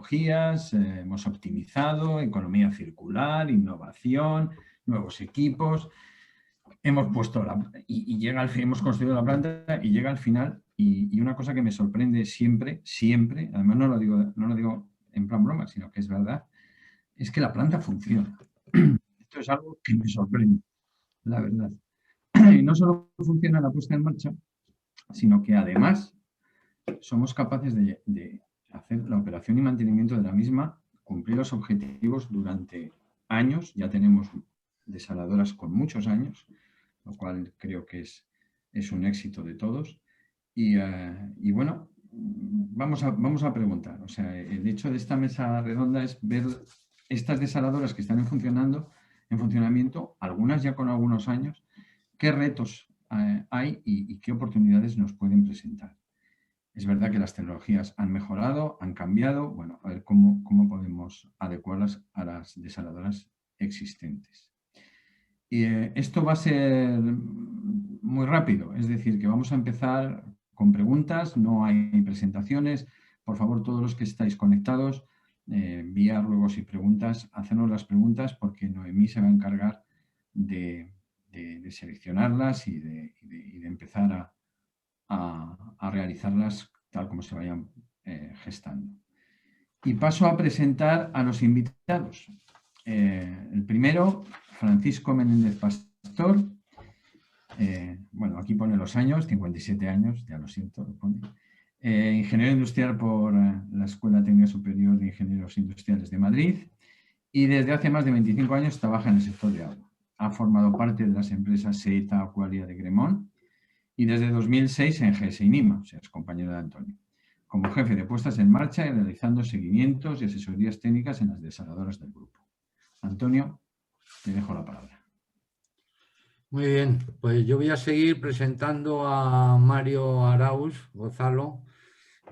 tecnologías, hemos optimizado, economía circular, innovación, nuevos equipos. Hemos puesto y llega al fin, hemos construido la planta y llega al final. Y una cosa que me sorprende siempre, siempre, además no lo digo en plan broma, sino que es verdad, es que la planta funciona. Esto es algo que me sorprende, la verdad. Y no solo funciona la puesta en marcha, sino que además somos capaces de hacer la operación y mantenimiento de la misma, cumplir los objetivos durante años. Ya tenemos desaladoras con muchos años, lo cual creo que es un éxito de todos. Y bueno, vamos a preguntar. O sea, el hecho de esta mesa redonda es ver estas desaladoras que están en funcionamiento, algunas ya con algunos años, qué retos hay y qué oportunidades nos pueden presentar. Es verdad que las tecnologías han mejorado, han cambiado. Bueno, a ver cómo podemos adecuarlas a las desaladoras existentes. Y esto va a ser muy rápido, es decir, que vamos a empezar con preguntas, no hay presentaciones. Por favor, todos los que estáis conectados, enviar luego si preguntas, hacernos las preguntas porque Noemí se va a encargar de seleccionarlas y de empezar a realizarlas tal como se vayan gestando. Y paso a presentar a los invitados. El primero, Francisco Menéndez Pastor. Bueno, aquí pone los años, 57 años, ya lo siento, lo pone. Ingeniero industrial por la Escuela Técnica Superior de Ingenieros Industriales de Madrid y desde hace más de 25 años trabaja en el sector de agua. Ha formado parte de las empresas Seita Aqualia de Gremón y desde 2006 en GS Inima, o sea, es compañero de Antonio, como jefe de puestas en marcha y realizando seguimientos y asesorías técnicas en las desaladoras del grupo. Antonio, te dejo la palabra. Muy bien, pues yo voy a seguir presentando a Mario Arauz Gonzalo,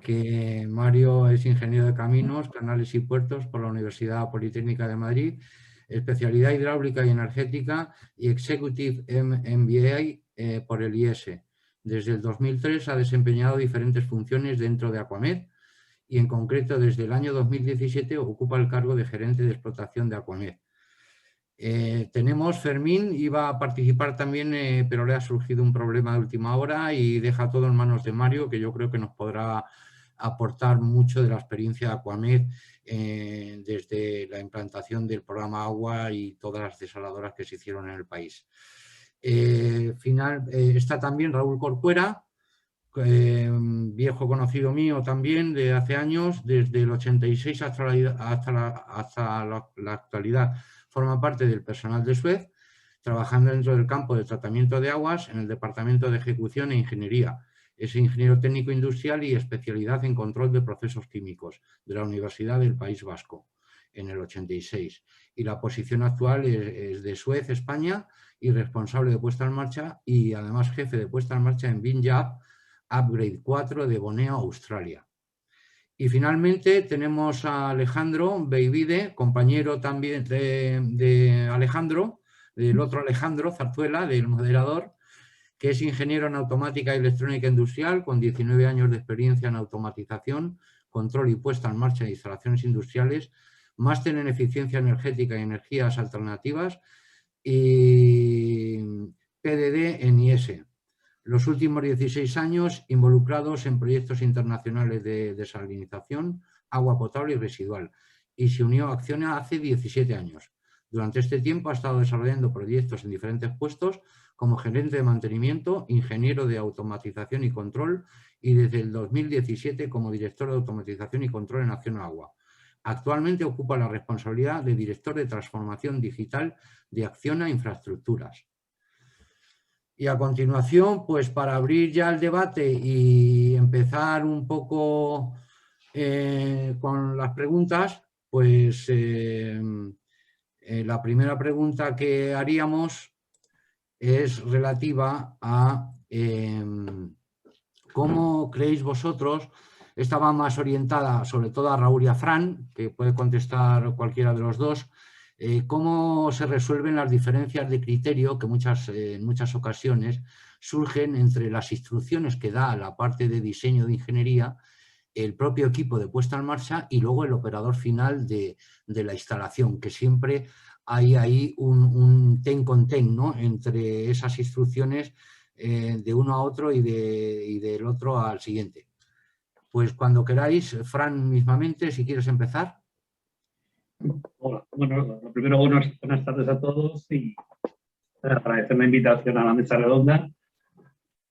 que Mario es ingeniero de caminos, canales y puertos por la Universidad Politécnica de Madrid, especialidad hidráulica y energética y Executive MBA por el IES. Desde el 2003 ha desempeñado diferentes funciones dentro de Aquamed y en concreto desde el año 2017 ocupa el cargo de gerente de explotación de Aquamed. Tenemos Fermín, iba a participar también, pero le ha surgido un problema de última hora y deja todo en manos de Mario, que yo creo que nos podrá aportar mucho de la experiencia de Aquamed desde la implantación del programa Agua y todas las desaladoras que se hicieron en el país. Está también Raúl Corcuera, viejo conocido mío también de hace años, desde el 86 hasta la actualidad. Forma parte del personal de Suez, trabajando dentro del campo de tratamiento de aguas en el Departamento de Ejecución e Ingeniería. Es ingeniero técnico industrial y especialidad en control de procesos químicos de la Universidad del País Vasco en el 86. Y la posición actual es de Suez, España, y responsable de puesta en marcha y además jefe de puesta en marcha en Vineyard Upgrade 4 de Borneo, Australia. Y finalmente tenemos a Alejandro Beivide, compañero también de Alejandro, del otro Alejandro Zarzuela, del moderador, que es ingeniero en automática y electrónica industrial, con 19 años de experiencia en automatización, control y puesta en marcha de instalaciones industriales, máster en eficiencia energética y energías alternativas y PDD en IES. Los últimos 16 años involucrados en proyectos internacionales de desalinización, agua potable y residual, y se unió a Acciona hace 17 años. Durante este tiempo ha estado desarrollando proyectos en diferentes puestos como gerente de mantenimiento, ingeniero de automatización y control y desde el 2017 como director de automatización y control en Acciona Agua. Actualmente ocupa la responsabilidad de director de transformación digital de Acciona Infraestructuras. Y a continuación, pues para abrir ya el debate y empezar un poco con las preguntas, pues la primera pregunta que haríamos es relativa a cómo creéis vosotros, esta va más orientada sobre todo a Raúl y a Fran, que puede contestar cualquiera de los dos, cómo se resuelven las diferencias de criterio que en muchas ocasiones surgen entre las instrucciones que da la parte de diseño de ingeniería el propio equipo de puesta en marcha y luego el operador final de la instalación, que siempre hay ahí un ten con ten, ¿no?, entre esas instrucciones de uno a otro y del otro al siguiente. Pues cuando queráis, Fran, mismamente, si quieres empezar. Hola, bueno, lo primero, buenas tardes a todos y agradecer la invitación a la mesa redonda.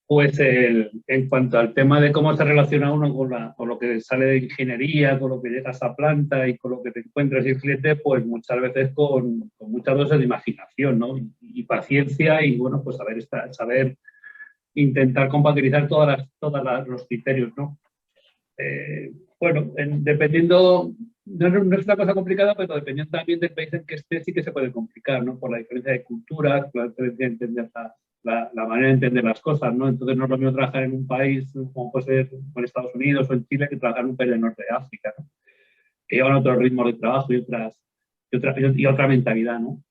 Pues en cuanto al tema de cómo se relaciona uno con lo que sale de ingeniería, con lo que llega a esa planta y con lo que te encuentras y el cliente, pues muchas veces con muchas dosis de imaginación, ¿no? Y paciencia y, bueno, pues saber intentar compatibilizar todos los criterios, ¿no? Bueno, dependiendo, no es una cosa complicada, pero dependiendo también del país en que esté, sí que se puede complicar, ¿no? Por la diferencia de culturas, por la diferencia de entender la manera de entender las cosas, ¿no? Entonces no es lo mismo trabajar en un país como puede ser en Estados Unidos o en Chile que trabajar en un país del norte de África, ¿no? Que llevan otros ritmos de trabajo y otra mentalidad, ¿no?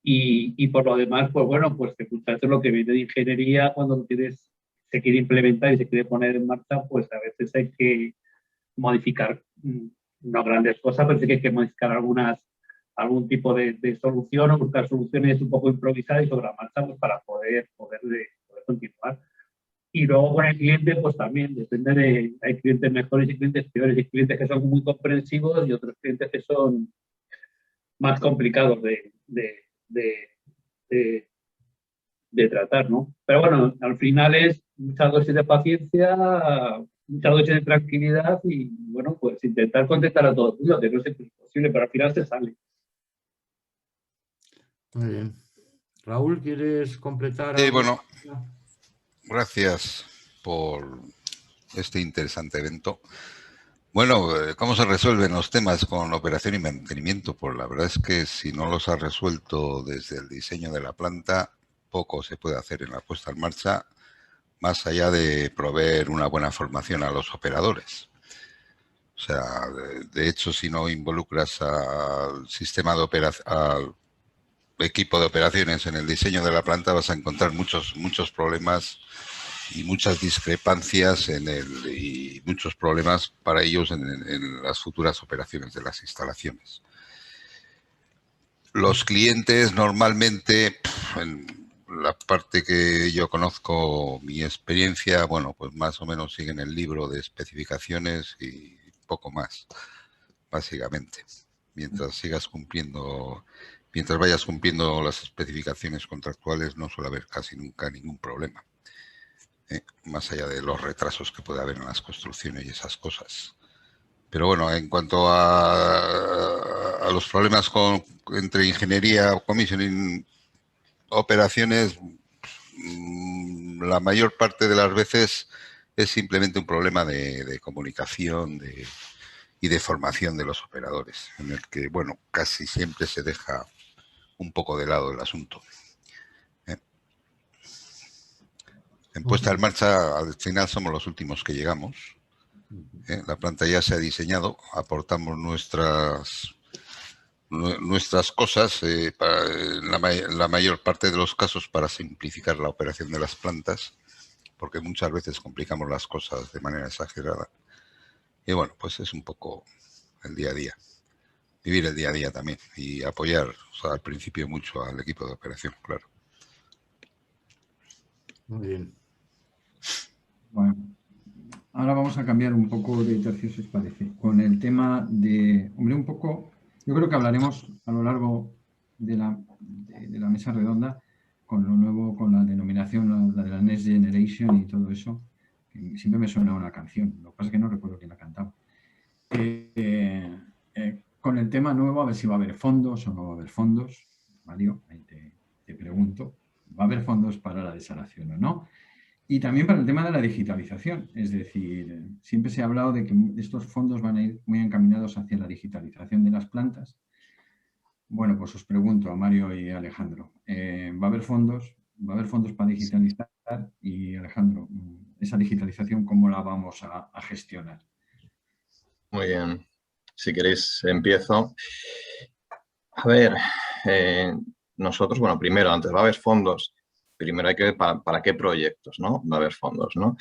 Y por lo demás, pues bueno, pues que muchas veces lo que viene de ingeniería, cuando se quiere implementar y se quiere poner en marcha, pues a veces hay que modificar, no grandes cosas, pero sí que hay que modificar algún tipo de solución o buscar soluciones un poco improvisadas y sobre la marcha, pues para poder continuar. Y luego con el cliente, pues también depende hay clientes mejores y clientes peores, hay clientes que son muy comprensivos y otros clientes que son más complicados de tratar, ¿no? Pero bueno, al final es muchas dosis de paciencia, muchas dosis de tranquilidad y, bueno, pues intentar contentar a todo el mundo, que no sé si es posible, pero al final se sale. Muy bien. Raúl, ¿quieres completar? Bueno, gracias por este interesante evento. Bueno, ¿cómo se resuelven los temas con operación y mantenimiento? Pues la verdad es que si no los has resuelto desde el diseño de la planta, poco se puede hacer en la puesta en marcha, más allá de proveer una buena formación a los operadores. O sea, de hecho, si no involucras al sistema de operación, al equipo de operaciones en el diseño de la planta, vas a encontrar muchos problemas y muchas discrepancias y muchos problemas para ellos en las futuras operaciones de las instalaciones. Los clientes normalmente, en la parte que yo conozco, mi experiencia, bueno, pues más o menos siguen el libro de especificaciones y poco más, básicamente. Mientras vayas cumpliendo las especificaciones contractuales, no suele haber casi nunca ningún problema. Más allá de los retrasos que puede haber en las construcciones y esas cosas. Pero bueno, en cuanto a los problemas entre ingeniería, commissioning, operaciones, la mayor parte de las veces es simplemente un problema de comunicación y de formación de los operadores, en el que, bueno, casi siempre se deja un poco de lado el asunto. En puesta en marcha, al final somos los últimos que llegamos. La planta ya se ha diseñado, aportamos nuestras cosas en la mayor parte de los casos para simplificar la operación de las plantas, porque muchas veces complicamos las cosas de manera exagerada. Y bueno, pues es un poco el día a día. Vivir el día a día también y apoyar, o sea, al principio mucho al equipo de operación, claro. Muy bien. Bueno, ahora vamos a cambiar un poco de tercio, si os parece, con el tema de, hombre, un poco, yo creo que hablaremos a lo largo de la mesa redonda con lo nuevo, con la denominación, la de la Next Generation y todo eso, que siempre me suena una canción, lo que pasa es que no recuerdo quién la cantaba. Con el tema nuevo, a ver si va a haber fondos o no va a haber fondos. Mario, ahí te pregunto, ¿va a haber fondos para la desalación o no? Y también para el tema de la digitalización, es decir, siempre se ha hablado de que estos fondos van a ir muy encaminados hacia la digitalización de las plantas. Bueno, pues os pregunto a Mario y a Alejandro, ¿va a haber fondos? ¿Va a haber fondos para digitalizar? Y Alejandro, esa digitalización, ¿cómo la vamos a gestionar? Muy bien, si queréis empiezo. A ver, nosotros, bueno, primero, antes va a haber fondos, primero hay que ver para qué proyectos, ¿no? Va a haber fondos, ¿no?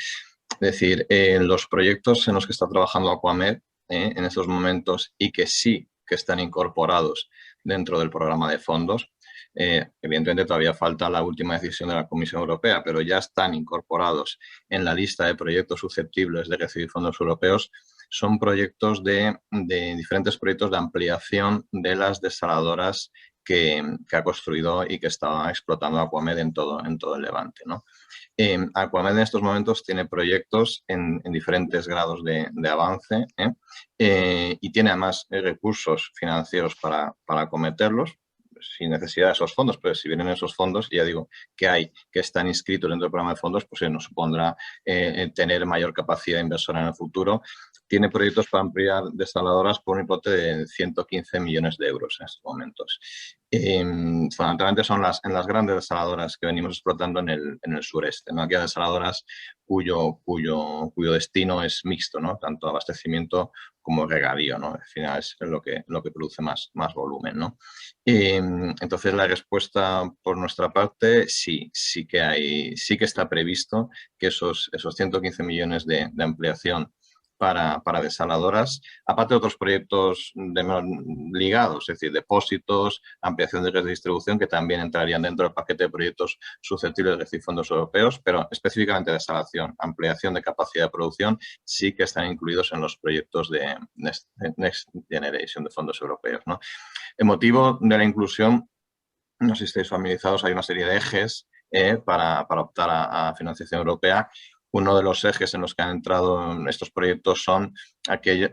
Es decir, los proyectos en los que está trabajando Aquamed en estos momentos y que sí que están incorporados dentro del programa de fondos, evidentemente todavía falta la última decisión de la Comisión Europea, pero ya están incorporados en la lista de proyectos susceptibles de recibir fondos europeos. Son proyectos de diferentes proyectos de ampliación de las desaladoras que ha construido y que está explotando Aquamed en todo el Levante, ¿no? Aquamed en estos momentos tiene proyectos en diferentes grados de avance y tiene además recursos financieros para acometerlos sin necesidad de esos fondos, pero si vienen esos fondos, ya digo que están inscritos dentro del programa de fondos, pues nos supondrá tener mayor capacidad inversora en el futuro. Tiene proyectos para ampliar desaladoras por un importe de 115 millones de euros en estos momentos. Fundamentalmente son en las grandes desaladoras que venimos explotando en el sureste, ¿no? Aquí hay desaladoras cuyo destino es mixto, ¿no? Tanto abastecimiento como regadío, ¿no? Al final es lo que produce más volumen, ¿no? Entonces la respuesta por nuestra parte sí que está previsto que esos 115 millones de ampliación para desaladoras, aparte de otros proyectos ligados, es decir, depósitos, ampliación de redes de distribución, que también entrarían dentro del paquete de proyectos susceptibles de recibir fondos europeos, pero específicamente desalación, ampliación de capacidad de producción, sí que están incluidos en los proyectos de Next Generation de fondos europeos, ¿no? El motivo de la inclusión, no sé si estáis familiarizados, hay una serie de ejes para optar a financiación europea. Uno de los ejes en los que han entrado en estos proyectos son aquella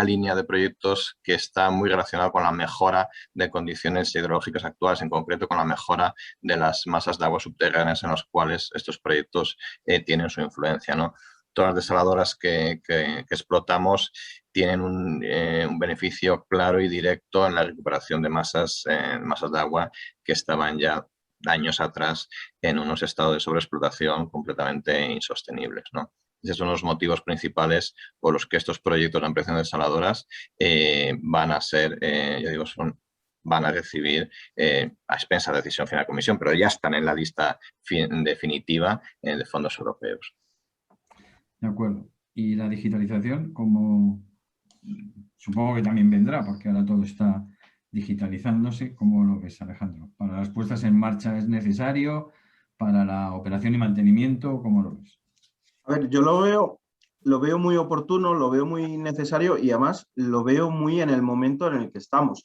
línea de proyectos que está muy relacionada con la mejora de condiciones hidrológicas actuales, en concreto con la mejora de las masas de agua subterráneas en las cuales estos proyectos tienen su influencia, ¿no? Todas las desaladoras que explotamos tienen un beneficio claro y directo en la recuperación de masas de agua que estaban ya años atrás en unos estados de sobreexplotación completamente insostenibles, ¿no? Esos son los motivos principales por los que estos proyectos de ampliación de desaladoras van a ser, van a recibir a expensas de decisión final de comisión, pero ya están en la lista definitiva de fondos europeos. De acuerdo. ¿Y la digitalización, como supongo que también vendrá, porque ahora todo está digitalizándose? ¿Cómo lo ves, Alejandro? ¿Para las puestas en marcha es necesario? ¿Para la operación y mantenimiento, cómo lo ves? A ver, yo lo veo muy oportuno, lo veo muy necesario y además lo veo muy en el momento en el que estamos.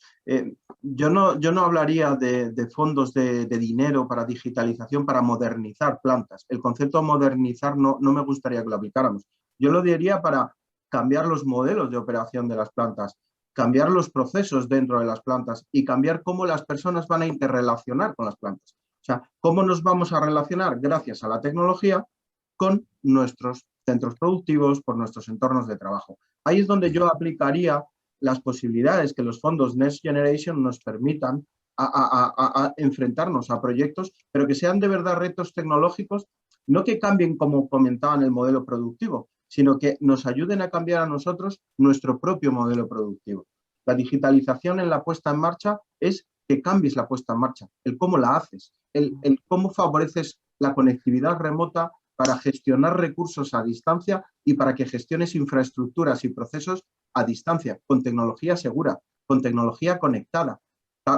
Yo no hablaría de fondos de dinero para digitalización, para modernizar plantas. El concepto modernizar no me gustaría que lo aplicáramos. Yo lo diría para cambiar los modelos de operación de las plantas, cambiar los procesos dentro de las plantas y cambiar cómo las personas van a interrelacionar con las plantas. O sea, cómo nos vamos a relacionar gracias a la tecnología con nuestros centros productivos, por nuestros entornos de trabajo. Ahí es donde yo aplicaría las posibilidades que los fondos Next Generation nos permitan a enfrentarnos a proyectos, pero que sean de verdad retos tecnológicos, no que cambien, como comentaban, el modelo productivo, sino que nos ayuden a cambiar a nosotros nuestro propio modelo productivo. La digitalización en la puesta en marcha es que cambies la puesta en marcha, el cómo la haces, el cómo favoreces la conectividad remota para gestionar recursos a distancia y para que gestiones infraestructuras y procesos a distancia, con tecnología segura, con tecnología conectada,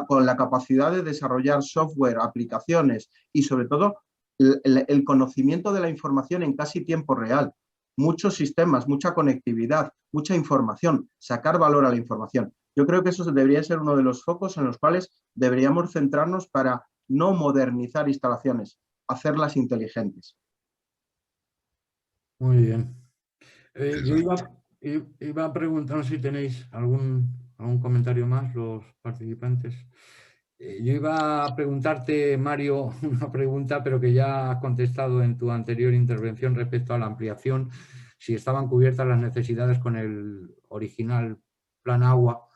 con la capacidad de desarrollar software, aplicaciones y sobre todo el conocimiento de la información en casi tiempo real. Muchos sistemas, mucha conectividad, mucha información, sacar valor a la información. Yo creo que eso debería ser uno de los focos en los cuales deberíamos centrarnos para no modernizar instalaciones, hacerlas inteligentes. Muy bien. Yo iba a preguntar si tenéis algún comentario más, los participantes. Yo iba a preguntarte, Mario, una pregunta, pero que ya has contestado en tu anterior intervención respecto a la ampliación, si estaban cubiertas las necesidades con el original Plan Agua,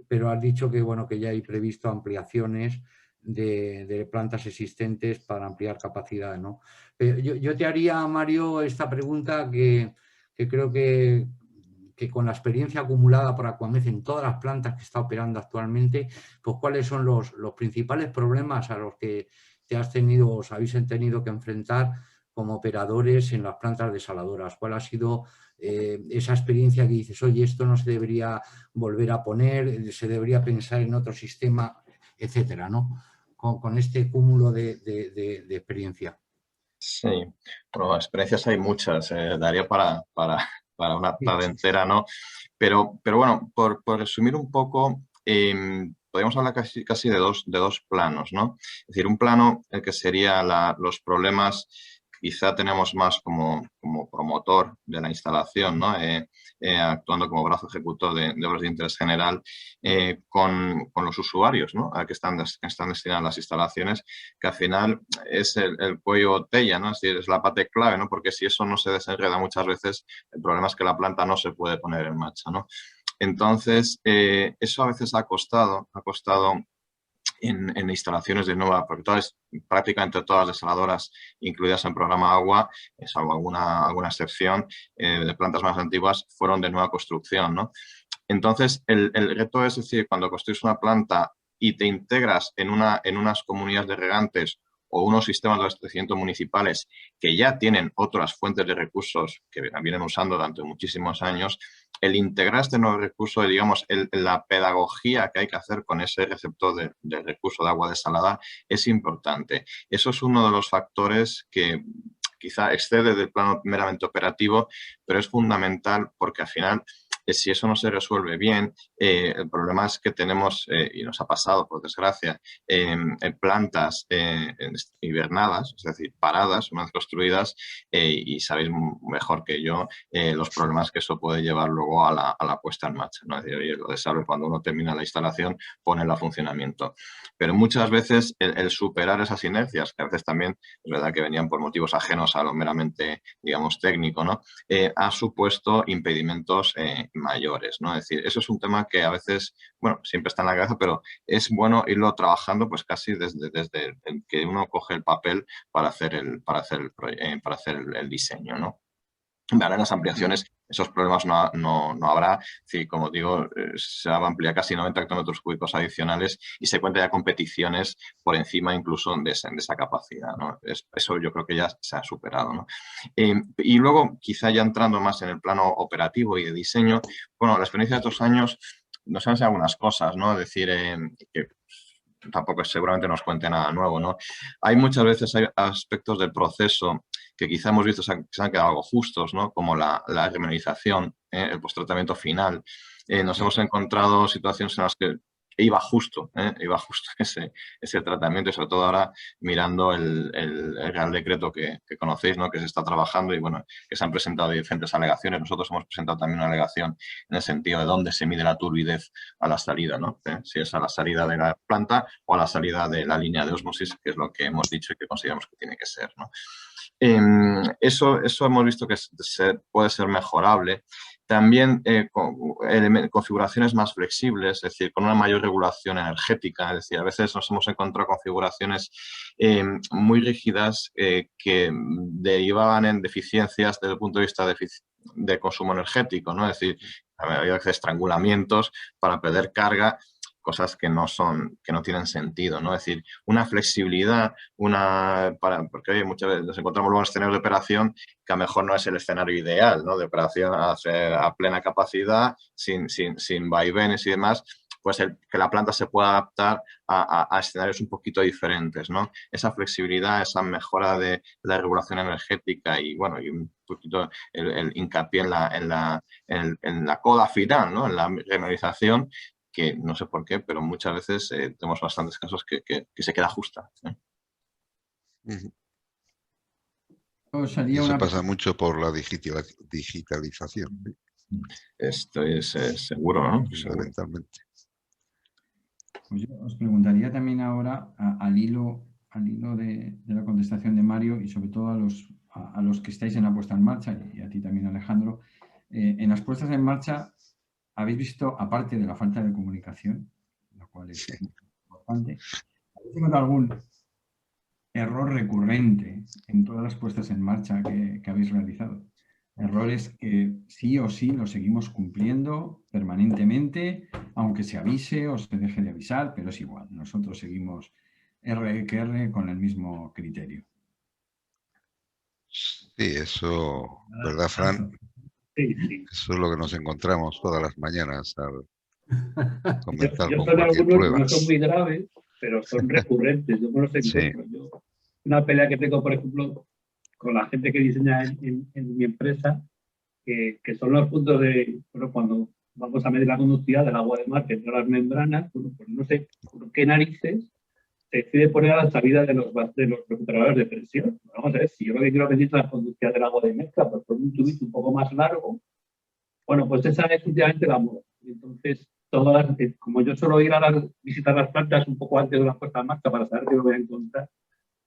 pero has dicho que, bueno, que ya hay previsto ampliaciones de plantas existentes para ampliar capacidad, ¿no? Yo te haría, Mario, esta pregunta que creo que con la experiencia acumulada por Aquamed en todas las plantas que está operando actualmente, pues cuáles son los principales problemas a los que os habéis tenido que enfrentar como operadores en las plantas desaladoras? ¿Cuál ha sido esa experiencia que dices, oye, esto no se debería volver a poner, se debería pensar en otro sistema, etcétera, ¿no? Con este cúmulo de experiencia. Sí, bueno, experiencias hay muchas, daría para una tarde entera, ¿no? Pero bueno, por resumir un poco, podríamos hablar casi de dos planos, ¿no? Es decir, un plano el que sería los problemas, quizá tenemos más como promotor de la instalación, ¿no? Actuando como brazo ejecutor de obras de interés general con los usuarios, ¿no? A que están destinadas las instalaciones, que al final es el cuello de botella, ¿no? Es decir, es la parte clave, ¿no? Porque si eso no se desenreda muchas veces, el problema es que la planta no se puede poner en marcha, ¿no? Entonces, eso a veces ha costado en instalaciones de nueva, porque prácticamente todas las desaladoras incluidas en programa agua, salvo alguna excepción, de plantas más antiguas, fueron de nueva construcción, ¿no? Entonces, el reto es decir, cuando construyes una planta y te integras en unas comunidades de regantes o unos sistemas de abastecimiento municipales que ya tienen otras fuentes de recursos que vienen usando durante muchísimos años, el integrar este nuevo recurso, digamos, la pedagogía que hay que hacer con ese receptor de recurso de agua desalada es importante. Eso es uno de los factores que quizá excede del plano meramente operativo, pero es fundamental porque al final, si eso no se resuelve bien, el problema es que tenemos, y nos ha pasado por desgracia, plantas hibernadas, es decir, paradas, una vez construidas, y sabéis mejor que yo los problemas que eso puede llevar luego a la puesta en marcha, ¿no? Es decir, oye, lo deseable cuando uno termina la instalación, ponerla a funcionamiento. Pero muchas veces el superar esas inercias, que a veces también es verdad que venían por motivos ajenos a lo meramente, digamos, técnico, ¿no? Ha supuesto impedimentos mayores, ¿no? Es decir, eso es un tema que a veces, bueno, siempre está en la cabeza, pero es bueno irlo trabajando pues casi desde el que uno coge el papel para hacer el diseño, ¿no? Ahora en las ampliaciones esos problemas no habrá. Sí, como digo, se va a ampliar casi 90 hectómetros cúbicos adicionales y se cuenta ya competiciones por encima incluso de esa capacidad, ¿no? Eso yo creo que ya se ha superado, ¿no? Y luego, quizá ya entrando más en el plano operativo y de diseño, bueno, la experiencia de estos años nos han enseñado algunas cosas, ¿no? Es decir, que tampoco seguramente nos cuente nada nuevo, ¿no? Hay muchas veces aspectos del proceso que quizá hemos visto se han quedado algo justos, ¿no? Como la remineralización, el posttratamiento final. Nos hemos encontrado situaciones en las que iba justo ese tratamiento y sobre todo ahora mirando el Real Decreto que conocéis, ¿no? Que se está trabajando y bueno, que se han presentado diferentes alegaciones. Nosotros hemos presentado también una alegación en el sentido de dónde se mide la turbidez a la salida, ¿no? Si es a la salida de la planta o a la salida de la línea de ósmosis, que es lo que hemos dicho y que consideramos que tiene que ser, ¿no? Eso hemos visto que puede ser mejorable. También configuraciones más flexibles, es decir, con una mayor regulación energética. Es decir, a veces nos hemos encontrado configuraciones muy rígidas que derivaban en deficiencias desde el punto de vista de consumo energético, ¿no? Es decir, había veces estrangulamientos para perder carga, cosas que no tienen sentido, ¿no? Es decir, una flexibilidad, porque oye, muchas veces nos encontramos luego en escenarios de operación que a lo mejor no es el escenario ideal, ¿no? De operación a plena capacidad, sin vaivenes y demás, pues que la planta se pueda adaptar a escenarios un poquito diferentes, ¿no? Esa flexibilidad, esa mejora de la regulación energética y, bueno, y un poquito el hincapié en la coda final, ¿no? En la remineralización, que no sé por qué, pero muchas veces tenemos bastantes casos que se queda justa. Y eso pasa mucho por la digitalización. Esto es seguro, ¿no? Fundamentalmente. Pues yo os preguntaría también ahora, al hilo de la contestación de Mario y sobre todo a los que estáis en la puesta en marcha, y a ti también, Alejandro, en las puestas en marcha, ¿habéis visto, aparte de la falta de comunicación, lo cual es importante, ¿habéis encontrado algún error recurrente en todas las puestas en marcha que habéis realizado? Errores que sí o sí los seguimos cumpliendo permanentemente, aunque se avise o se deje de avisar, pero es igual. Nosotros seguimos R que R con el mismo criterio. Sí, eso, ¿verdad, Fran? Sí, sí. Eso es lo que nos encontramos todas las mañanas al comenzar Yo con son cualquier algunos, prueba. no son muy graves, pero son recurrentes. Yo me los Sí, encuentro. Yo, una pelea que tengo, por ejemplo, con la gente que diseña en mi empresa, que son los puntos de, bueno, cuando vamos a medir la conductividad del agua de mar que entra a las membranas, bueno, pues no sé por qué narices se decide poner a la salida de los recuperadores de presión. Vamos a ver, si yo lo que quiero medir es la conductividad del agua de mezcla, pues con un tubito un poco más largo, bueno, pues esa es últimamente la moda. Entonces, como yo suelo ir a visitar las plantas un poco antes de la puesta en marcha para saber qué me voy a encontrar,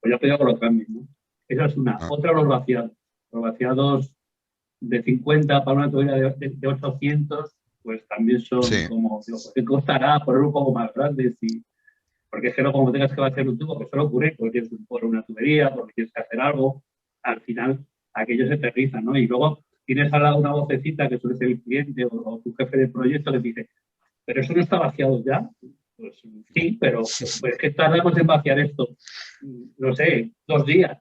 pues ya te digo los cambios, ¿no? Esa es una. ah, Otra, los vaciados. Los vaciados de 50 para una tubería de 800, pues también son sí, como, digo, ¿qué costará poner un poco más grande? Porque es que no como tengas que vaciar un tubo, que suele ocurrir porque tienes que poner una tubería, porque tienes que hacer algo, al final aquello se aterriza, ¿no? Y luego tienes al lado una vocecita que suele ser el cliente o tu jefe de proyecto que te dice, ¿pero eso no está vaciado ya? Pues sí, pero pues es que tardamos en vaciar esto, no sé, 2 días.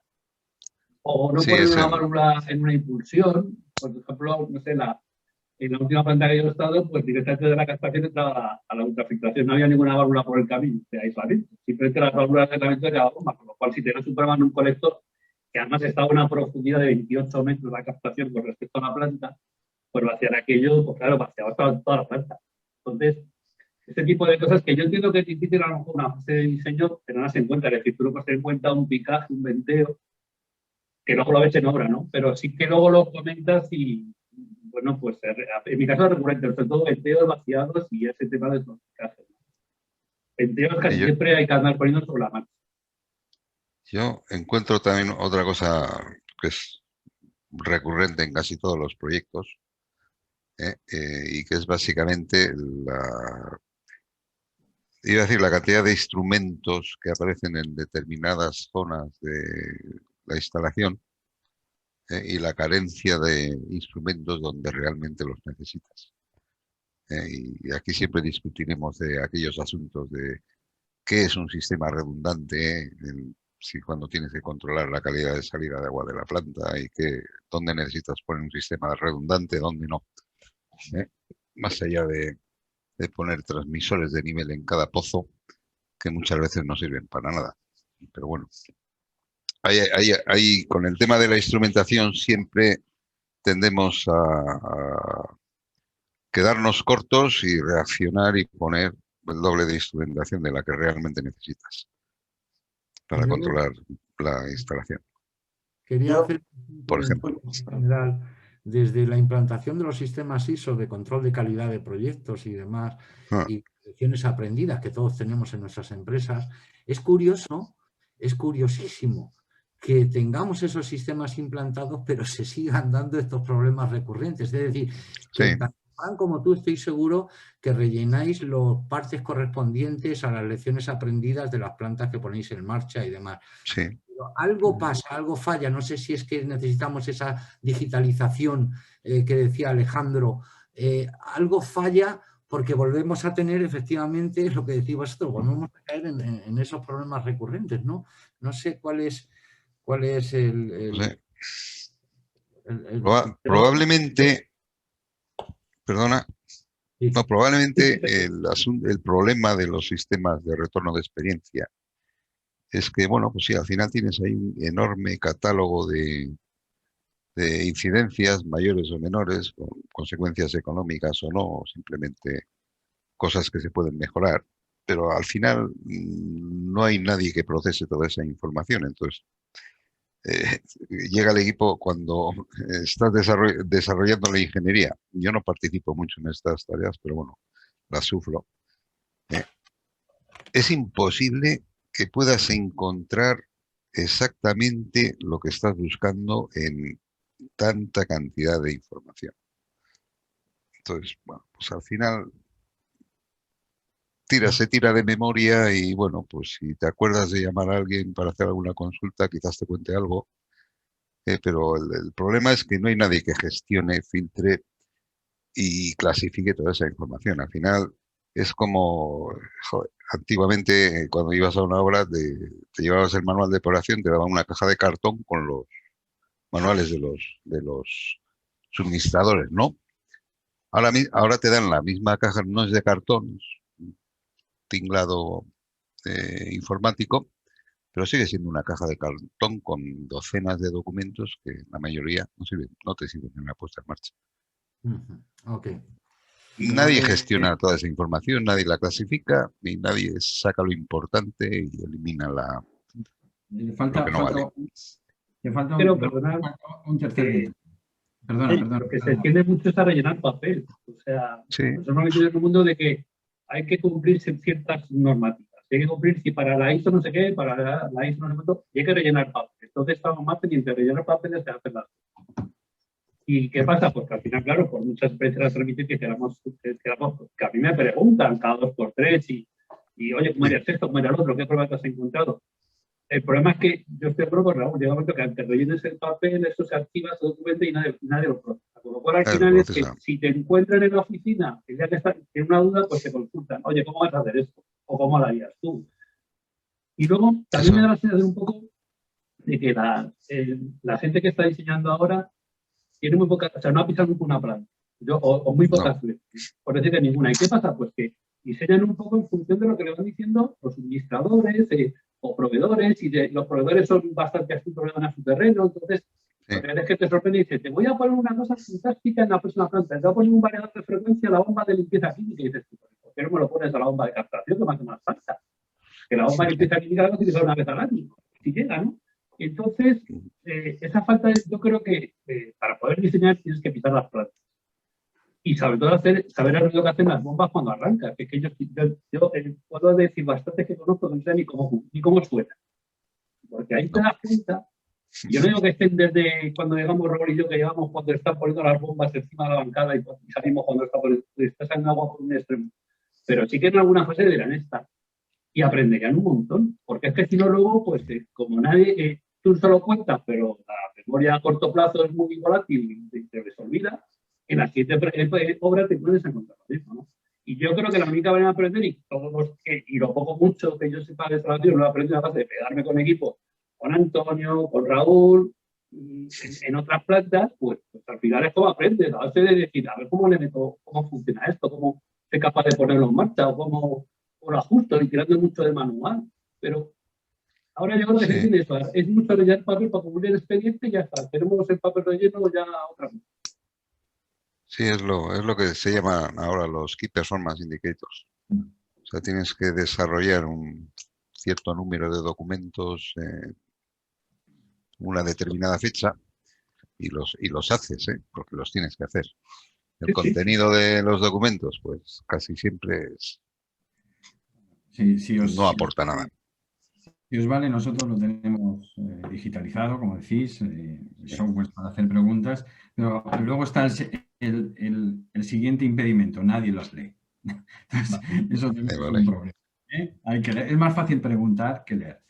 O no sí, poner una válvula en una impulsión, por ejemplo, no sé, en la última planta que yo he estado, pues directamente de la captación entraba a la ultrafiltración. No había ninguna válvula por el camino de aislamiento. Simplemente las válvulas de aislamiento de cada bomba, con lo cual si tienes un problema en un colector, que además estaba a una profundidad de 28 metros la captación con respecto a la planta, pues vaciar aquello, pues claro, vaciaba toda la planta. Entonces, este tipo de cosas que yo entiendo que es difícil a lo mejor una fase de diseño tenerlas en cuenta. Es decir, tú no puedes tener en cuenta un picaje, un venteo, que luego lo ves en obra, ¿no? Pero sí que luego lo comentas y, bueno, pues en mi caso es recurrente, sobre todo venteos vaciados y ese tema de tonificaje. Venteos sí, casi siempre hay que andar poniendo sobre la marcha. yo encuentro también otra cosa que es recurrente en casi todos los proyectos, y que es básicamente iba a decir, la cantidad de instrumentos que aparecen en determinadas zonas de la instalación, y la carencia de instrumentos donde realmente los necesitas. Y aquí siempre discutiremos de aquellos asuntos de qué es un sistema redundante, si cuando tienes que controlar la calidad de salida de agua de la planta y dónde necesitas poner un sistema redundante, dónde no. ¿eh? Más allá de poner transmisores de nivel en cada pozo, que muchas veces no sirven para nada. Pero bueno, con el tema de la instrumentación siempre tendemos a quedarnos cortos y reaccionar y poner el doble de instrumentación de la que realmente necesitas para Yo controlar la instalación, quería Yo, hacer un por comentario ejemplo. general desde la implantación de los sistemas ISO de control de calidad de proyectos y demás, Ah, y lecciones aprendidas que todos tenemos en nuestras empresas. Es curioso, es curiosísimo que tengamos esos sistemas implantados, pero se sigan dando estos problemas recurrentes. Es decir, sí, que tanto Fran como tú estoy seguro que rellenáis los partes correspondientes a las lecciones aprendidas de las plantas que ponéis en marcha y demás. sí. Pero algo pasa, algo falla. No sé si es que necesitamos esa digitalización que decía Alejandro. Algo falla porque volvemos a tener efectivamente lo que decís vosotros, volvemos a caer en esos problemas recurrentes, ¿no? No sé cuál es No sé. el Probablemente, perdona, no, sí. probablemente el problema de los sistemas de retorno de experiencia es que, bueno, pues sí, al final tienes ahí un enorme catálogo de incidencias mayores o menores, con consecuencias económicas o no, o simplemente cosas que se pueden mejorar, pero al final no hay nadie que procese toda esa información. Entonces, eh, llega el equipo cuando estás desarrollando la ingeniería. Yo no participo mucho en estas tareas, pero bueno, las sufro. Eh, es imposible que puedas encontrar exactamente lo que estás buscando en tanta cantidad de información. Entonces, bueno, pues al final se tira de memoria y bueno, pues si te acuerdas de llamar a alguien para hacer alguna consulta, quizás te cuente algo, pero el problema es que no hay nadie que gestione, filtre y clasifique toda esa información. Al final es como, joder, antiguamente cuando ibas a una obra, te llevabas el manual de operación, te daban una caja de cartón con manuales de los suministradores, ¿no? Ahora te dan la misma caja, no es de cartón, es un tinglado informático, pero sigue siendo una caja de cartón con docenas de documentos que la mayoría no te sirven en la puesta en marcha. Ok. Nadie gestiona toda esa información, nadie la clasifica y nadie saca lo importante y elimina Le lo falta, que no vale. le falta Pero, un, perdonad, un tercer detalle. Perdona. lo que se tiende mucho es a rellenar papel. O sea, Sí. nosotros nos metemos en un mundo de que hay que cumplir ciertas normativas. Hay que cumplir si para la ISO no sé qué, para la ISO no sé cuánto, y hay que rellenar papel. Entonces estamos más pendientes de rellenar papeles que hacer las cosas. ¿Y qué pasa? Pues que al final, claro, por muchas veces las remites que a mí me preguntan cada 2 por 3 y oye, ¿cómo eres esto? ¿Cómo era el otro? ¿Qué pruebas has encontrado? El problema es que yo estoy de acuerdo con Raúl, llega un momento que aunque rellenes el papel, eso se activa, se documenta y nadie lo procesa. Con lo cual, al final es que si te encuentran en la oficina, el día que estás en una duda, pues te consultan. Oye, ¿cómo vas a hacer esto? ¿O cómo lo harías tú? Y luego, también me da la sensación un poco de que la gente que está diseñando ahora tiene muy poca, o sea, no ha pisado nunca una planta. O muy pocas veces, por decir de ninguna. ¿Y qué pasa? Pues que diseñan un poco en función de lo que le van diciendo los suministradores o proveedores, y los proveedores son bastante astutos, le dan a su terreno. Entonces, lo que es que te sorprende y dices, te voy a poner una cosa fantástica en la próxima planta, te voy a poner un variador de frecuencia a la bomba de limpieza química. Y dices, ¿por qué no me lo pones a la bomba de captación, que me hace más falta? Que la bomba de limpieza química la vas a utilizar una vez al año, si llega, ¿no? Entonces, esa falta, yo creo que para poder diseñar tienes que pisar las plantas. Y sobre todo saber el ruido que hacen las bombas cuando arrancan. Que es que yo puedo decir bastante que conozco que no sé ni cómo suena. Porque ahí te das cuenta. Yo no digo que estén desde cuando llegamos Raúl y yo, que llevamos cuando están poniendo las bombas encima de la bancada y salimos cuando está saliendo agua por un extremo. Pero sí que en alguna fase dirán esta. Y aprenderían un montón. Porque es que si no luego, pues como nadie, tú solo cuentas, pero la memoria a corto plazo es muy volátil y te olvida. En la siguiente obra te puedes encontrar lo mismo, ¿no? Y yo creo que la única manera de aprender, y lo poco mucho que yo sepa de instalación, lo he aprendido a base de pegarme con equipo, con Antonio, con Raúl, en otras plantas, pues al final es como aprendes, a base de decir, a ver cómo le meto, cómo funciona esto, cómo soy capaz de ponerlo en marcha, o cómo lo ajusto, y tirando mucho de manual. Pero ahora yo creo que se tiene eso, es mucho rellenar papel para cumplir el expediente y ya está, tenemos el papel relleno ya otra vez. Sí, es lo que se llaman ahora los Key Performance Indicators. O sea, tienes que desarrollar un cierto número de documentos una determinada fecha y los haces, porque los tienes que hacer. El contenido de los documentos, pues casi siempre no aporta nada. Si os vale, nosotros lo tenemos digitalizado, como decís, software para hacer preguntas, pero luego está el siguiente impedimento, nadie los lee. Entonces, eso también es un problema. Hay que leer. Es más fácil preguntar que leer.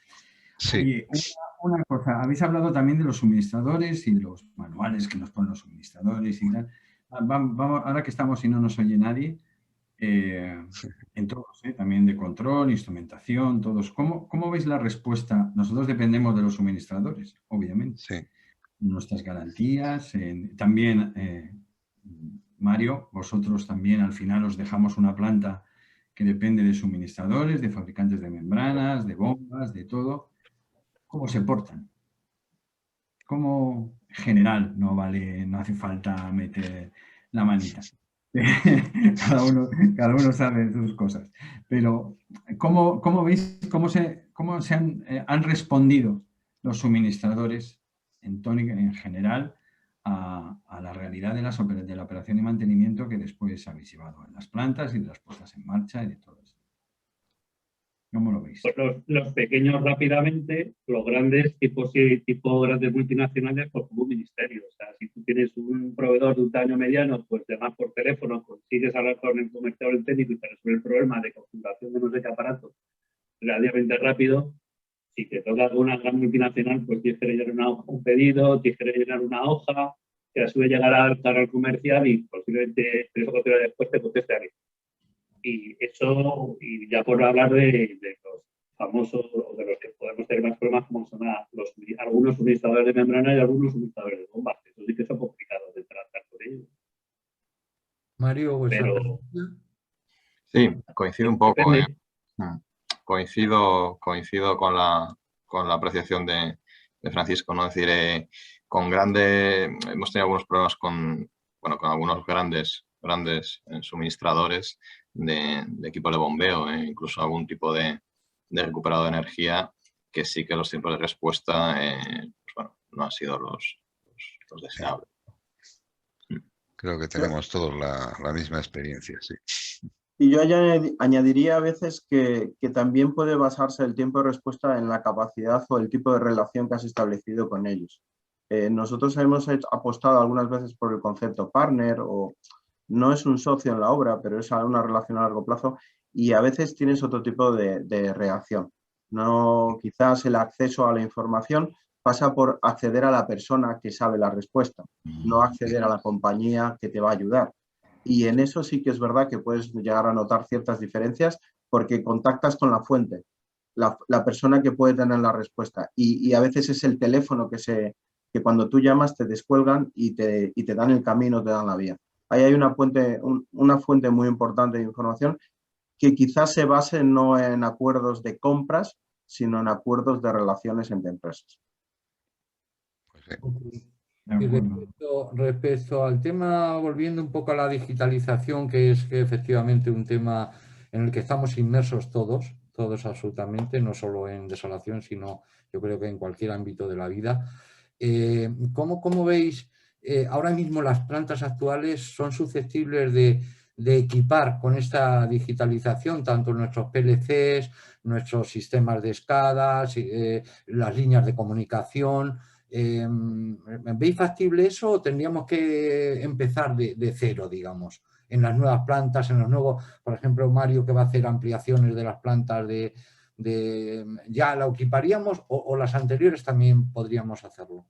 Sí. Oye, una cosa, habéis hablado también de los suministradores y los manuales que nos ponen los suministradores y tal. Vamos, ahora que estamos y no nos oye nadie, en todos, también de control, instrumentación, todos. ¿Cómo veis la respuesta? Nosotros dependemos de los suministradores, obviamente. Sí. Nuestras garantías, también, Mario, vosotros también al final os dejamos una planta que depende de suministradores, de fabricantes de membranas, de bombas, de todo. ¿Cómo se portan? Como general, no vale, no hace falta meter la manita. Cada uno sabe sus cosas. Pero, ¿cómo veis cómo se han respondido los suministradores en general a la realidad de la operación y mantenimiento que después habéis llevado en las plantas y de las puestas en marcha y de todo esto? ¿Cómo lo veis? Pues los pequeños rápidamente, los grandes, tipo grandes multinacionales, pues como un ministerio. O sea, si tú tienes un proveedor de un tamaño mediano, pues además por teléfono consigues hablar con el comercial o el técnico y te resuelve el problema de configuración de no sé qué aparato relativamente rápido. Si te toca una gran multinacional, pues tienes que rellenar un pedido, tienes que rellenar una hoja, que a su vez llegará al canal comercial y posiblemente 3 o 4 horas después te conteste alguien. Y eso, y ya por hablar de los famosos, o de los que podemos tener más problemas como son algunos suministradores de membrana y algunos suministradores de bombas. Eso sí que son complicados de tratar con ellos. Mario, Pero Sí, coincido un poco. depende. Coincido con la apreciación de Francisco, ¿no? Es decir, hemos tenido algunos problemas con algunos grandes suministradores de equipo de bombeo, incluso algún tipo de recuperado de energía, que sí que los tiempos de respuesta no han sido los deseables. Creo que tenemos todos la misma experiencia, sí. Y yo añadiría a veces que también puede basarse el tiempo de respuesta en la capacidad o el tipo de relación que has establecido con ellos. Nosotros hemos apostado algunas veces por el concepto partner, o no es un socio en la obra, pero es una relación a largo plazo, y a veces tienes otro tipo de reacción. No, quizás el acceso a la información pasa por acceder a la persona que sabe la respuesta, no acceder a la compañía que te va a ayudar. Y en eso sí que es verdad que puedes llegar a notar ciertas diferencias porque contactas con la fuente, la persona que puede tener la respuesta. Y a veces es el teléfono que cuando tú llamas te descuelgan y te dan el camino, te dan la vía. Ahí hay una fuente muy importante de información que quizás se base no en acuerdos de compras, sino en acuerdos de relaciones entre empresas. Pues sí. Okay. De Y acuerdo. respecto al tema, volviendo un poco a la digitalización, que es efectivamente un tema en el que estamos inmersos todos absolutamente, no solo en desalación, sino yo creo que en cualquier ámbito de la vida. ¿Cómo veis? Ahora mismo las plantas actuales son susceptibles de equipar con esta digitalización tanto nuestros PLCs, nuestros sistemas de escadas, las líneas de comunicación. ¿Veis factible eso o tendríamos que empezar de cero, digamos, en las nuevas plantas, en los nuevos, por ejemplo, Mario que va a hacer ampliaciones de las plantas ¿ya la equiparíamos o las anteriores también podríamos hacerlo?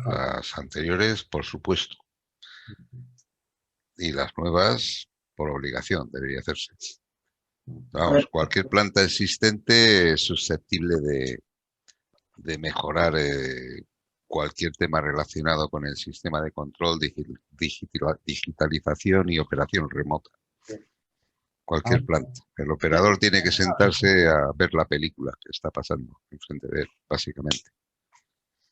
Las anteriores, por supuesto. Y las nuevas, por obligación, debería hacerse. Vamos, cualquier planta existente es susceptible de mejorar cualquier tema relacionado con el sistema de control, digitalización y operación remota. Cualquier planta. El operador tiene que sentarse a ver la película que está pasando enfrente de él, básicamente.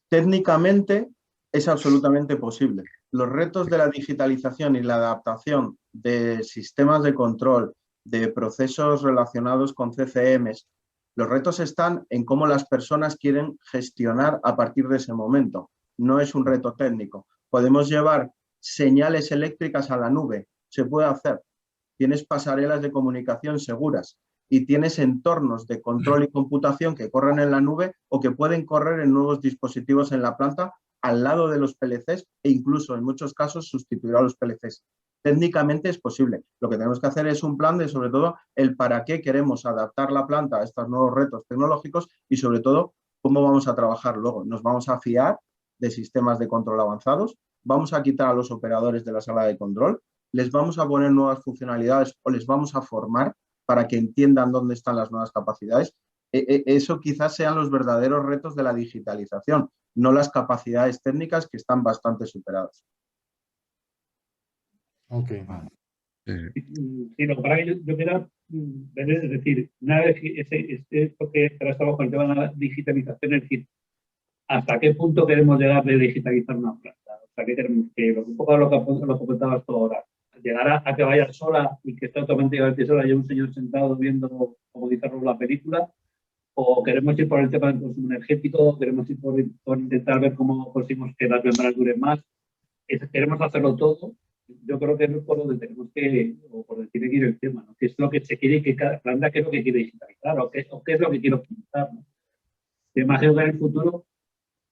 Técnicamente es absolutamente posible. Los retos de la digitalización y la adaptación de sistemas de control, de procesos relacionados con CCMs, los retos están en cómo las personas quieren gestionar a partir de ese momento. No es un reto técnico. Podemos llevar señales eléctricas a la nube, se puede hacer. Tienes pasarelas de comunicación seguras y tienes entornos de control y computación que corren en la nube o que pueden correr en nuevos dispositivos en la planta al lado de los PLCs e incluso en muchos casos sustituir a los PLCs. Técnicamente es posible. Lo que tenemos que hacer es un plan de, sobre todo, el para qué queremos adaptar la planta a estos nuevos retos tecnológicos y, sobre todo, cómo vamos a trabajar luego. Nos vamos a fiar de sistemas de control avanzados, vamos a quitar a los operadores de la sala de control, les vamos a poner nuevas funcionalidades o les vamos a formar para que entiendan dónde están las nuevas capacidades. Eso quizás sean los verdaderos retos de la digitalización, no las capacidades técnicas que están bastante superadas. Ok. Sí, lo que para que yo quiera ver es decir, una vez esto que ahora estamos con el tema de la digitalización, es decir, ¿hasta qué punto queremos llegar de digitalizar una planta? O sea, ¿qué queremos? Que un poco lo que comentabas tú ahora, llegar a que vaya sola y que esté automáticamente sola y un señor sentado viendo, como dice la película, o queremos ir por el tema del consumo energético, queremos ir por intentar ver cómo conseguimos que las membranas duren más, queremos hacerlo todo. Yo creo que es por donde tenemos que, o por donde tiene que ir el tema, ¿no? ¿Qué es lo que se quiere que cada planta, qué es lo que quiere digitalizar o qué es lo que quiere optimizar, ¿no? Yo imagino que en el futuro,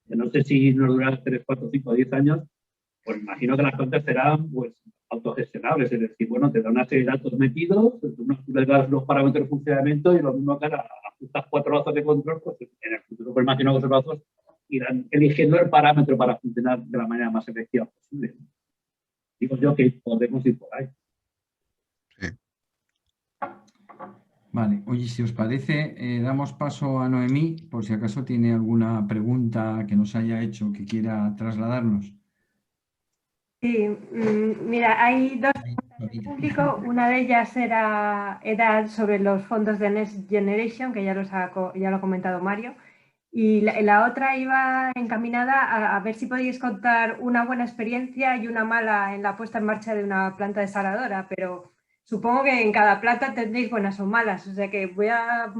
que no sé si nos durará 3, 4, 5, 10 años, pues imagino que las plantas serán pues autogestionables, es decir, bueno, te da una serie de datos metidos, tú le das los parámetros de funcionamiento y lo mismo que ahora ajustas 4 bazos de control, pues en el futuro pues imagino que esos bazos irán eligiendo el parámetro para funcionar de la manera más efectiva posible. Digo yo que podemos ir por ahí. Sí. Vale, oye, si os parece, damos paso a Noemí, por si acaso tiene alguna pregunta que nos haya hecho que quiera trasladarnos. Sí, mira, hay dos preguntas del público. Una de ellas era sobre los fondos de Next Generation, que ya lo ha comentado Mario. Y la otra iba encaminada a ver si podéis contar una buena experiencia y una mala en la puesta en marcha de una planta desaladora, pero supongo que en cada planta tendréis buenas o malas. O sea que voy a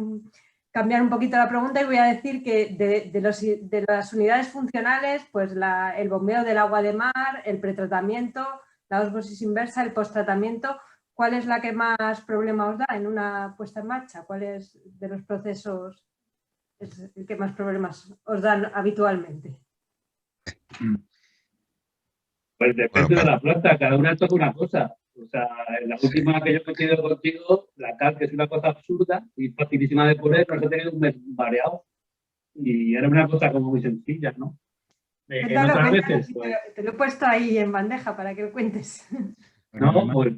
cambiar un poquito la pregunta y voy a decir que de las unidades funcionales, pues el bombeo del agua de mar, el pretratamiento, la ósmosis inversa, el posttratamiento, ¿cuál es la que más problema os da en una puesta en marcha? ¿Cuál es de los procesos es el que más problemas os dan habitualmente? Pues depende de la planta, cada una toca una cosa. O sea, en la última que yo he coincidido contigo, la cal, que es una cosa absurda y facilísima de poner, nos ha tenido un mes variado. Y era una cosa como muy sencilla, ¿no? En otras veces, pues, te lo he puesto ahí en bandeja para que lo cuentes. no, pues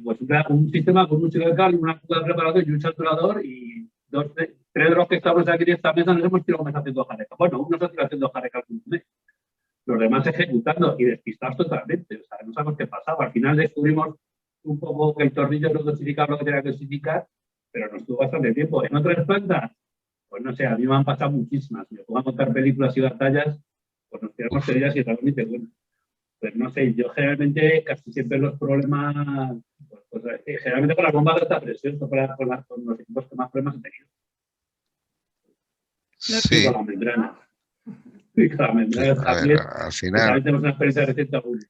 un sistema con un chico de cal, una cuba de preparación y un saturador y tres de los que estamos aquí en esta mesa nos hemos tirado un mes haciendo jareca. Bueno, uno se ha tirado haciendo jareca con un mes. Los demás ejecutando y despistados totalmente. O sea, no sabemos qué pasaba. Al final descubrimos un poco que el tornillo no dosificaba lo que tenía que dosificar, pero nos tuvo bastante tiempo. En otras plantas, pues no sé, a mí me han pasado muchísimas. Si me pongo a contar películas y batallas, pues nos tiramos teorías y realmente, bueno, pues no sé, yo generalmente casi siempre los problemas, pues generalmente con las bombas de alta presión, con los equipos que más problemas he tenido. Sí. Con la membrana. Y con la membrana también. Al final, tenemos una experiencia reciente aún.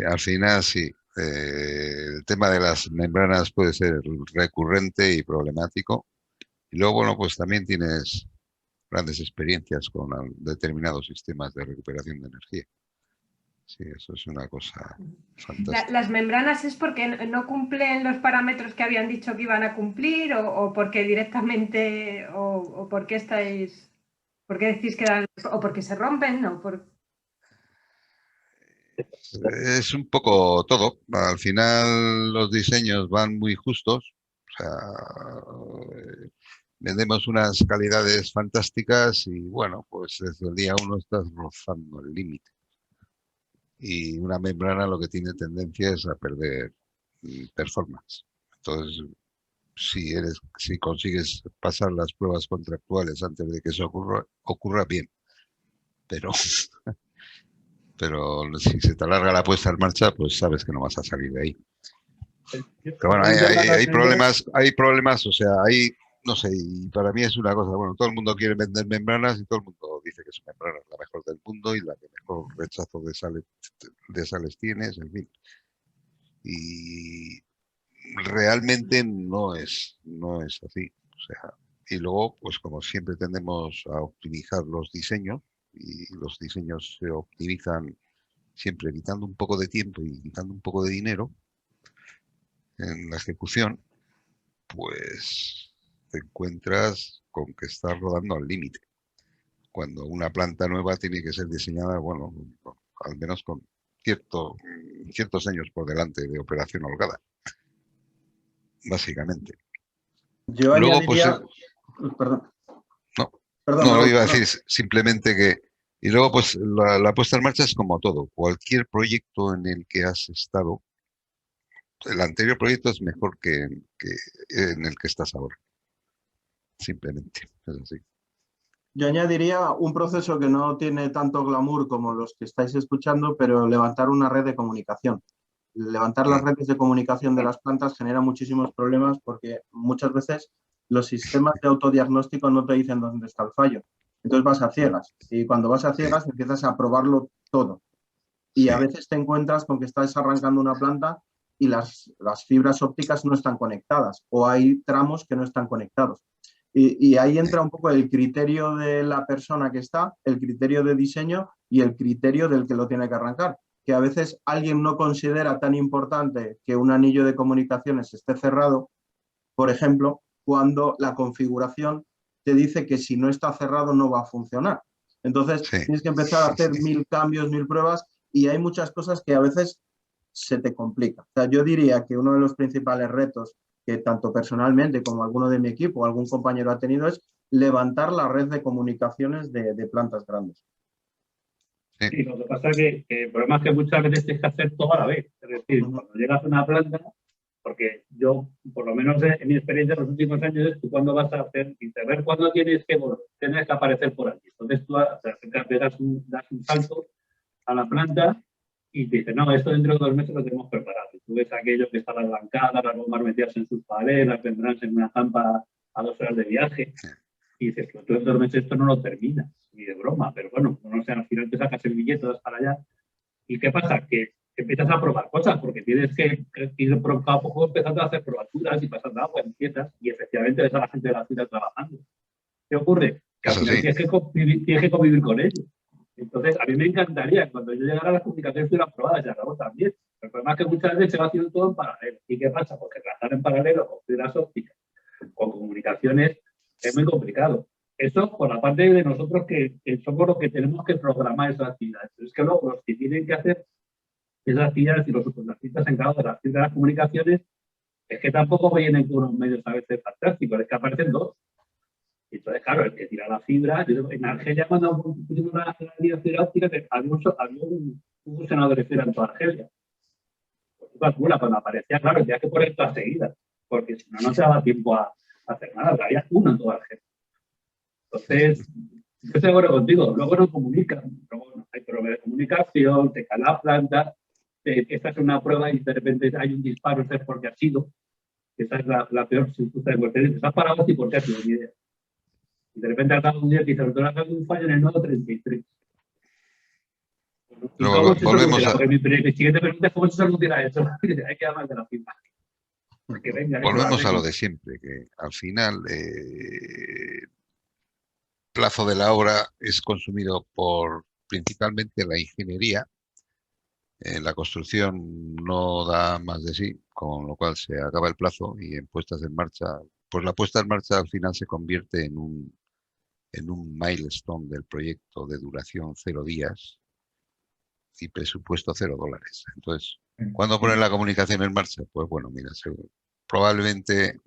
Al final sí. El tema de las membranas puede ser recurrente y problemático. Y luego, bueno, pues también tienes grandes experiencias con determinados sistemas de recuperación de energía. Sí, eso es una cosa fantástica. ¿Las membranas es porque no cumplen los parámetros que habían dicho que iban a cumplir o porque directamente o porque estáis, porque decís que o porque se rompen o por... Es un poco todo. Al final los diseños van muy justos. O sea, vendemos unas calidades fantásticas y bueno, pues desde el día 1 estás rozando el límite. Y una membrana lo que tiene tendencia es a perder performance. Entonces, si consigues pasar las pruebas contractuales antes de que eso ocurra bien. Pero si se te alarga la puesta en marcha, pues sabes que no vas a salir de ahí. Pero bueno, hay problemas, o sea, no sé, y para mí es una cosa, bueno, todo el mundo quiere vender membranas y todo el mundo dice que su membrana es la mejor del mundo y la que mejor rechazo de sales tienes, en fin. Y realmente no es así. O sea, y luego, pues como siempre tendemos a optimizar los diseños, y los diseños se optimizan siempre quitando un poco de tiempo y quitando un poco de dinero en la ejecución, pues te encuentras con que estás rodando al límite. Cuando una planta nueva tiene que ser diseñada, bueno, al menos con ciertos años por delante de operación holgada, básicamente. Yo luego, añadiría... pues, perdón. No, lo iba a decir simplemente que... Y luego, pues, la puesta en marcha es como todo. Cualquier proyecto en el que has estado, el anterior proyecto es mejor que en el que estás ahora. Simplemente, es así. Yo añadiría un proceso que no tiene tanto glamour como los que estáis escuchando, pero levantar una red de comunicación. Levantar las redes de comunicación de las plantas genera muchísimos problemas porque muchas veces los sistemas de autodiagnóstico no te dicen dónde está el fallo. Entonces vas a ciegas y cuando vas a ciegas empiezas a probarlo todo. Y a veces te encuentras con que estás arrancando una planta y las fibras ópticas no están conectadas o hay tramos que no están conectados. Y ahí entra un poco el criterio de la persona que está, el criterio de diseño y el criterio del que lo tiene que arrancar. Que a veces alguien no considera tan importante que un anillo de comunicaciones esté cerrado, por ejemplo, cuando la configuración te dice que si no está cerrado no va a funcionar. Entonces tienes que empezar a hacer 1000 cambios, 1000 pruebas y hay muchas cosas que a veces se te complican. O sea, yo diría que uno de los principales retos que tanto personalmente como alguno de mi equipo o algún compañero ha tenido, es levantar la red de comunicaciones de plantas grandes. Sí, lo que pasa es que el problema es que muchas veces tienes que hacer todo a la vez. Es decir, cuando llegas a una planta, porque yo, por lo menos en mi experiencia en los últimos años, es tú cuando vas a hacer, y ver cuándo tienes que aparecer por aquí. Entonces tú das un salto a la planta y te dices, no, esto dentro de 2 meses lo tenemos preparado. Y tú ves aquello que está las bancadas, las bombas metidas en sus paredes, las membranas en una zampa a 2 horas de viaje. Y dices, tú en 2 meses esto no lo terminas, ni de broma, pero bueno, no sé, al final te sacas el billete, vas para allá. ¿Y qué pasa? Que empiezas a probar cosas, porque tienes que ir poco a poco empezando a hacer probaturas y pasando agua, empiezas, y efectivamente ves a la gente de la ciudad trabajando. ¿Qué ocurre? Que al final tienes que convivir con ellos. Entonces, a mí me encantaría que cuando yo llegara a las comunicaciones estuvieran probadas y a Raúl también. El problema es que muchas veces se va haciendo todo en paralelo. ¿Y qué pasa? Porque trabajar en paralelo con fibras ópticas, con comunicaciones, es muy complicado. Eso por la parte de nosotros que somos los que tenemos que programar esas actividades. Pero es que luego los que tienen que hacer esas actividades y los subcontratistas encargados de las comunicaciones es que tampoco vienen con unos medios a veces fantásticos, es que aparecen 2. Y entonces, claro, el que tira la fibra, en Argelia cuando pusimos la línea de fibra óptica, había un fusionador de fibra en toda Argelia. Pues tú calcula, cuando aparecía, claro, tenía que poner todas seguidas, porque si no, no se daba tiempo a hacer nada, había uno en toda Argelia. Entonces, yo estoy de acuerdo contigo, luego no comunican, luego hay problemas de comunicación, te cae la planta, esta es una prueba y de repente hay un disparo, es porque ha sido, esa es la peor circunstancia de muerte. Estás parado y por qué ha sido, ni idea. Y de repente al cabo de un día te dicen, ha habido un fallo en el nodo 33. Bueno, ¿y cómo se soluciona? Porque mi siguiente pregunta es cómo se soluciona eso. Hay que hablar de la firma. Volvemos a lo de siempre, que al final plazo de la obra es consumido por principalmente la ingeniería. La construcción no da más de sí, con lo cual se acaba el plazo y en puestas en marcha, pues la puesta en marcha al final se convierte en un milestone del proyecto de duración 0 días y presupuesto $0. Entonces, ¿cuándo poner la comunicación en marcha? Pues bueno, mira, probablemente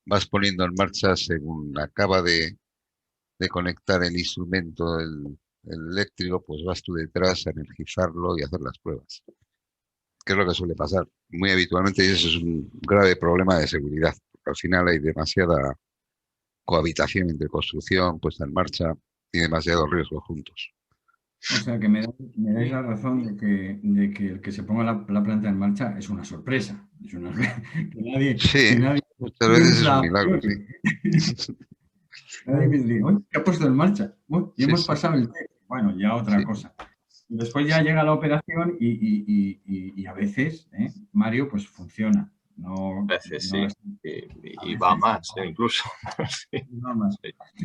vas poniendo en marcha según acaba de conectar el instrumento, el eléctrico, pues vas tú detrás a energizarlo y hacer las pruebas. ¿Qué es lo que suele pasar? Muy habitualmente, y eso es un grave problema de seguridad, porque al final hay demasiada cohabitación entre construcción, puesta en marcha y demasiados riesgos juntos. O sea que me dais la razón de que el que se ponga la planta en marcha es una sorpresa. Es una, que nadie muchas veces es un milagro, sí. Nadie me dice, ¿qué ha puesto en marcha? Y hemos pasado el test. Bueno, ya otra cosa. Y después ya llega la operación y a veces, Mario, pues funciona. No, a veces no sí. Y va más, incluso. Sí. Va más.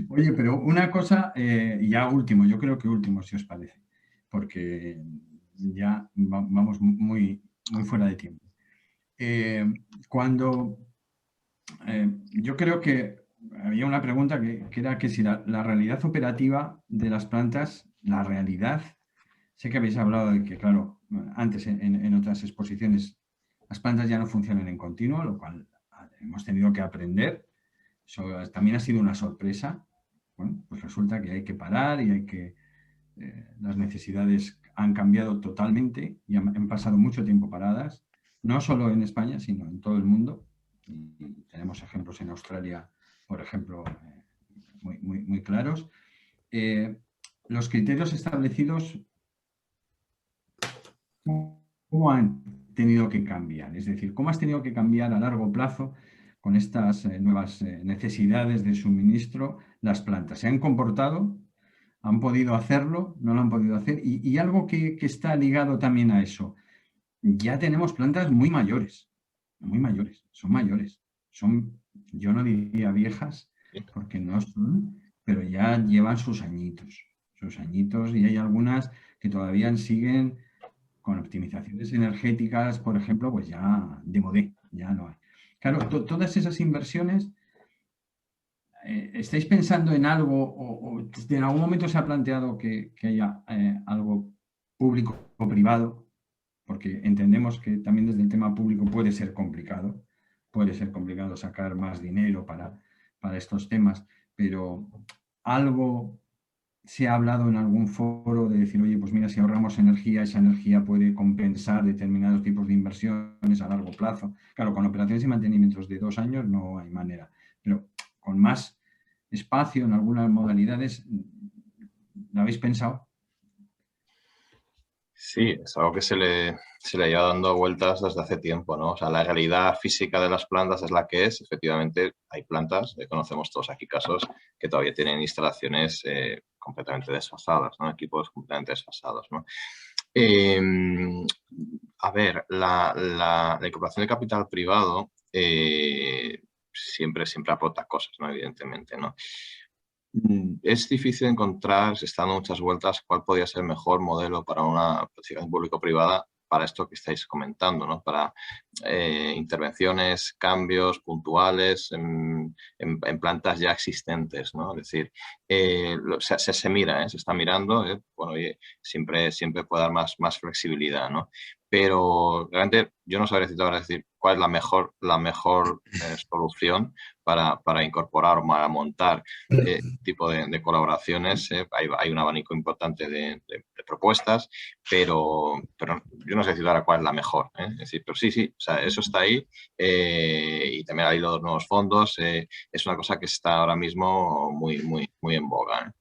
Oye, pero una cosa, ya último, yo creo que último, si os parece, porque ya vamos muy fuera de tiempo. Yo creo que había una pregunta que era que si la realidad operativa de las plantas, la realidad, sé que habéis hablado de que, claro, antes en otras exposiciones, las plantas ya no funcionan en continuo, lo cual hemos tenido que aprender. Eso también ha sido una sorpresa. Bueno, pues resulta que hay que parar y las necesidades han cambiado totalmente y han pasado mucho tiempo paradas, no solo en España, sino en todo el mundo. Y tenemos ejemplos en Australia, por ejemplo, muy claros. Los criterios establecidos, ¿cómo han tenido que cambiar? Es decir, ¿cómo has tenido que cambiar a largo plazo con estas nuevas necesidades de suministro las plantas? ¿Se han comportado? ¿Han podido hacerlo? ¿No lo han podido hacer? Y algo que está ligado también a eso. Ya tenemos plantas muy mayores, son mayores. Yo no diría viejas, porque no son, pero ya llevan sus añitos, y hay algunas que todavía siguen con optimizaciones energéticas, por ejemplo, pues ya de modé, ya no hay. Claro, todas esas inversiones, ¿estáis pensando en algo o en algún momento se ha planteado que haya algo público o privado? Porque entendemos que también desde el tema público puede ser complicado, puede ser complicado sacar más dinero para estos temas, pero algo se ha hablado en algún foro de decir, oye, pues mira, si ahorramos energía, esa energía puede compensar determinados tipos de inversiones a largo plazo. Claro, con operaciones y mantenimientos de 2 años no hay manera, pero con más espacio en algunas modalidades, ¿lo habéis pensado? Sí, es algo que se le lleva dando vueltas desde hace tiempo, ¿no? O sea, la realidad física de las plantas es la que es. Efectivamente, hay plantas, conocemos todos aquí casos, que todavía tienen instalaciones completamente desfasadas, ¿no? Equipos completamente desfasados, ¿no? A ver, la incorporación de capital privado siempre aporta cosas, ¿no? Evidentemente, ¿no? Es difícil encontrar, se están dando muchas vueltas, cuál podría ser el mejor modelo para una participación público-privada para esto que estáis comentando, ¿no? Para intervenciones, cambios puntuales en plantas ya existentes, ¿no? Es decir, se mira, se está mirando, bueno, oye, siempre puede dar más flexibilidad, ¿no? Pero realmente yo no sabría decir cuál es la mejor solución para incorporar o para montar tipo de colaboraciones. Hay un abanico importante de propuestas, pero yo no sé decir ahora cuál es la mejor. Es decir, pero sí, o sea, eso está ahí y también hay los nuevos fondos. Es una cosa que está ahora mismo muy en boga.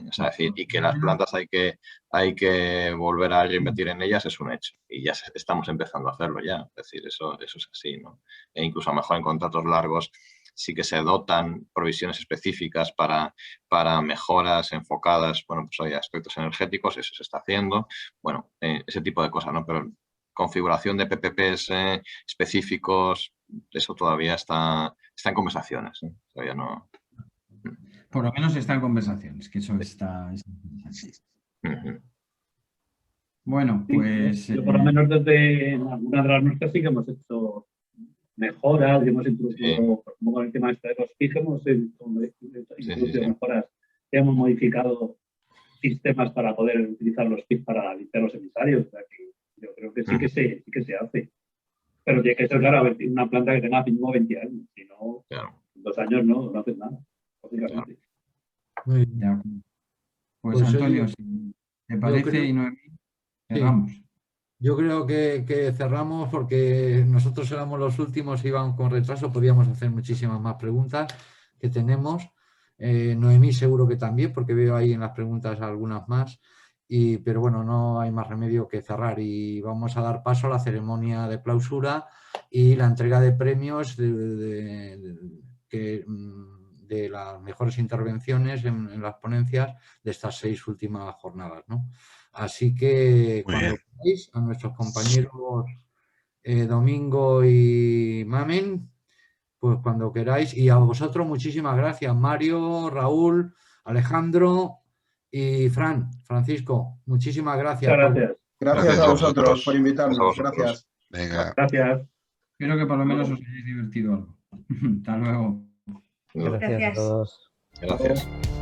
O sea, decir, y que las plantas hay que volver a reinvertir en ellas es un hecho y ya estamos empezando a hacerlo ya. Es decir, eso es así, ¿no? E incluso a lo mejor en contratos largos sí que se dotan provisiones específicas para mejoras enfocadas, bueno, pues hay aspectos energéticos, eso se está haciendo, bueno, ese tipo de cosas, ¿no? Pero configuración de PPPs específicos, eso todavía está en conversaciones, todavía no. Por lo menos está en conversaciones, que eso está... Bueno, pues... Yo por lo menos desde alguna de las nuestras sí que hemos hecho mejoras y hemos introducido, como con el tema de los PIG, hemos introducido mejoras y hemos modificado sistemas para poder utilizar los PIG para limpiar los emisarios. O sea que yo creo que sí que se hace. Pero tiene que ser, claro, una planta que tenga mínimo 20 años. Si no, en 2 años no haces nada, básicamente. Muy bien. Pues Antonio, oye, si te parece, y Noemí, cerramos. Sí. Yo creo que cerramos porque nosotros éramos los últimos, íbamos con retraso, podíamos hacer muchísimas más preguntas que tenemos. Noemí seguro que también, porque veo ahí en las preguntas algunas más. Pero bueno, no hay más remedio que cerrar y vamos a dar paso a la ceremonia de clausura y la entrega de premios de las mejores intervenciones en las ponencias de estas 6 últimas jornadas, ¿no? Así que cuando queráis, a nuestros compañeros Domingo y Mamen, pues cuando queráis, y a vosotros muchísimas gracias, Mario, Raúl, Alejandro y Francisco, muchísimas gracias. Gracias. Gracias a vosotros por invitarnos. Gracias. Venga. Gracias. Espero que por lo menos os hayáis divertido algo. Hasta luego. Gracias a todos. Gracias.